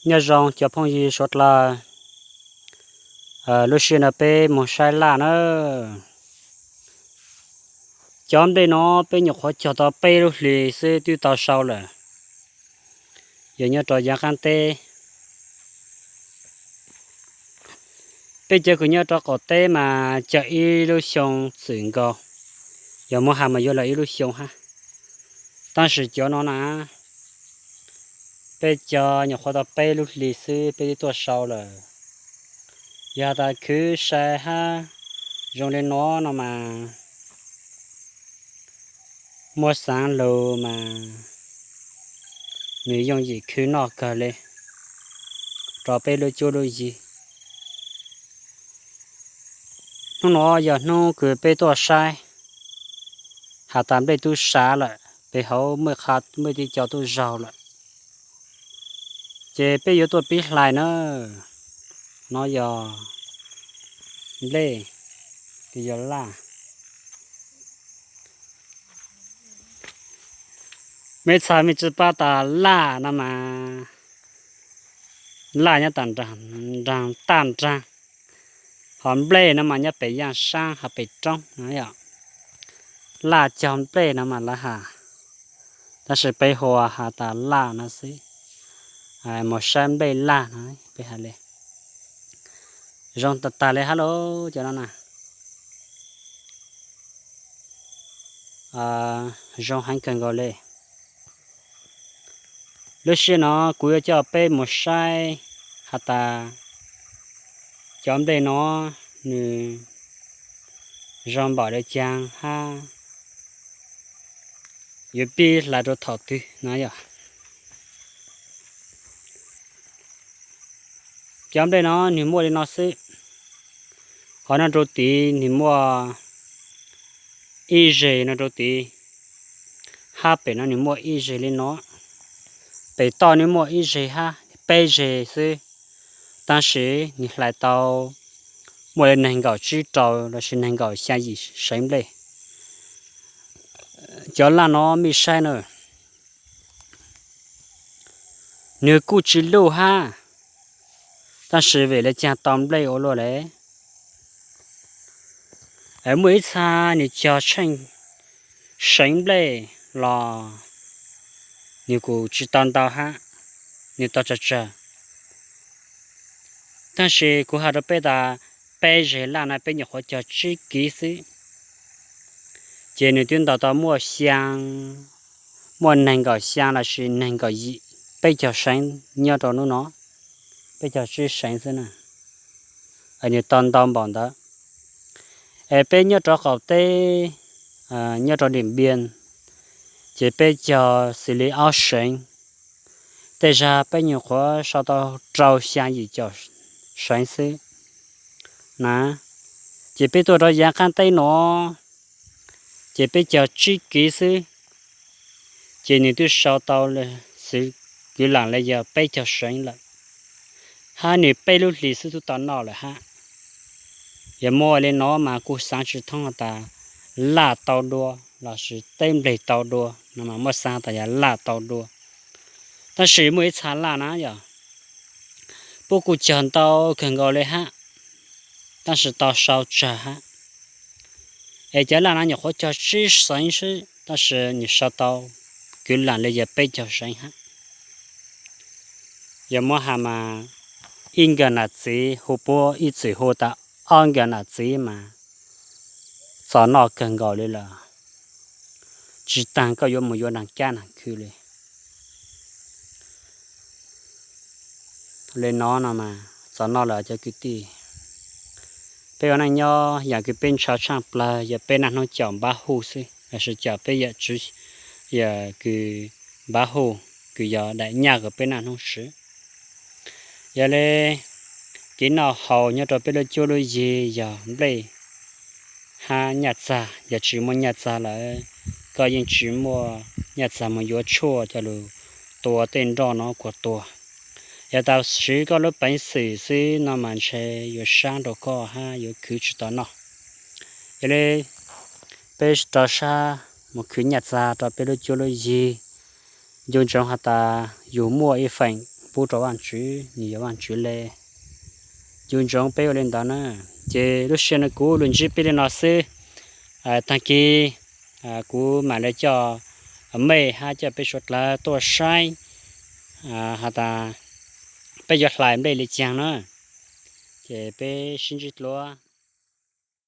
nhớ rằng cho phong gì sốt là lúc xưa nó bé một sai là nó chọn đây nó bé nhục khó cho tao bé lúc lì sẽ tiêu tao sau là giờ nhớ trò giá can tê bây giờ cứ nhớ trò có tê mà chờ y lúc xong xuyên go giờ mua hàng mà vô là y lúc xong ha当时叫nó nè bây giờ nhục khó tao bé lúc lì sẽ bé tiêu sau là giờ ta cứ sai ha dùng lên nó mà mua sáng lô mà người dùng gì cứ nó cả lên rồi bây giờ cho đôi gì nó giờ nó cứ bây giờ sai hạ tạm đây tôi xả lại bây hậu mới khát mới đi cho tôi giàu lại chế bây giờ tôi biết lại nó giờ lê thì giờ là mấy sáng mấy chỉ bắt ta là nè mà là nhá tàn trang hòn ble nè mà nhá bị giang sang hà bị trong nói vậy là chọn ble nè mà là hà ta sẽ bị hoa hà ta là nó xí một xem ble là nói bị hà lê rong ta lê hello cho nó nè rong hành cần gọi lê lúc xưa nó cuối cho bé một sai hạt ta chọn đây nó như rong bỏ để chang ha yếu bi là đồ thọ tư nói vậy chọn đây nó như mua đi nó xí họ nó đồ tí như mua y dề nó đồ tí ha bé nó như mua y dề lên nó bé to như mua y dề ha bé dề xí当时你来到我的能够知道的是能够下意生嘞，叫那nó没晒呢，你估计路哈，但是为了讲当嘞我落嘞，而每次你叫成生嘞啦，你估计当到哈，你到这。但是古哈的被他被人拉那被你好叫吃鸡丝，今年炖到莫香，莫能够香了是能够一被叫生，你要找弄喏，被叫吃生是呢，你当棒的，被你找好的，你找点边，这被叫xử lý áo生，但是被你好烧到照相一叫。sáng sớm, nè, chỉ biết tôi đó giá khăn tay nó, chỉ biết chờ chi kỹ sư, chỉ những thứ sau tàu là sự cứ làm lại giờ bây giờ sáng lại, ha những bây lúc lịch sử tao nói là ha, giờ mua lên nó mà cô sáng chỉ thông ta là tàu đua là sự tên để tàu đua, mà mua sáng ta là tàu đua, ta sử mới trả là nó giờ bố cụ chọn tao cần gọi lại ha,但是到烧着哈，这两年你好叫吃生食，但是你烧到给两类也比较生哈，有么哈嘛，应该那子湖泊一直活到安个那子嘛，早那更高的了，只当个有没有人干那去嘞。lên nó mà cho nó là cho cái gì bây giờ này nhau nhà cái bên sáu trăm là giờ bên nó chọn ba hồ xí là sẽ chọn bây giờ chỉ giờ cái ba hồ cái giờ đại nhà cái bên nó xí giờ này cái nào hậu nhau rồi bên nó cho đôi gì giờ đây ha nhà già giờ chỉ mua nhà già là có những chỉ mua nhà già mà vô chua cho luôn tua tên đó nó của tua giờ tao sử có lúc bánh xì xí nó mà sẽ có sáng đồ có ha có cứ chỉ đó nó giờ đây bây giờ sa một cứ nhặt ra tao bây giờ cho nó gì dùng trong hạt ta dùng mua ít phần bố cho bạn chú nhiều bạn chú lệ dùng trong bé lên đó nữa chế lúc xưa nó cũ luôn chỉ bé lên nó xí thằng kia cũ mà để cho mày ha cho bé sốt là tua sai hà ta bé giọt lại đây lấy chàng nữa chế bé sinh chít lúa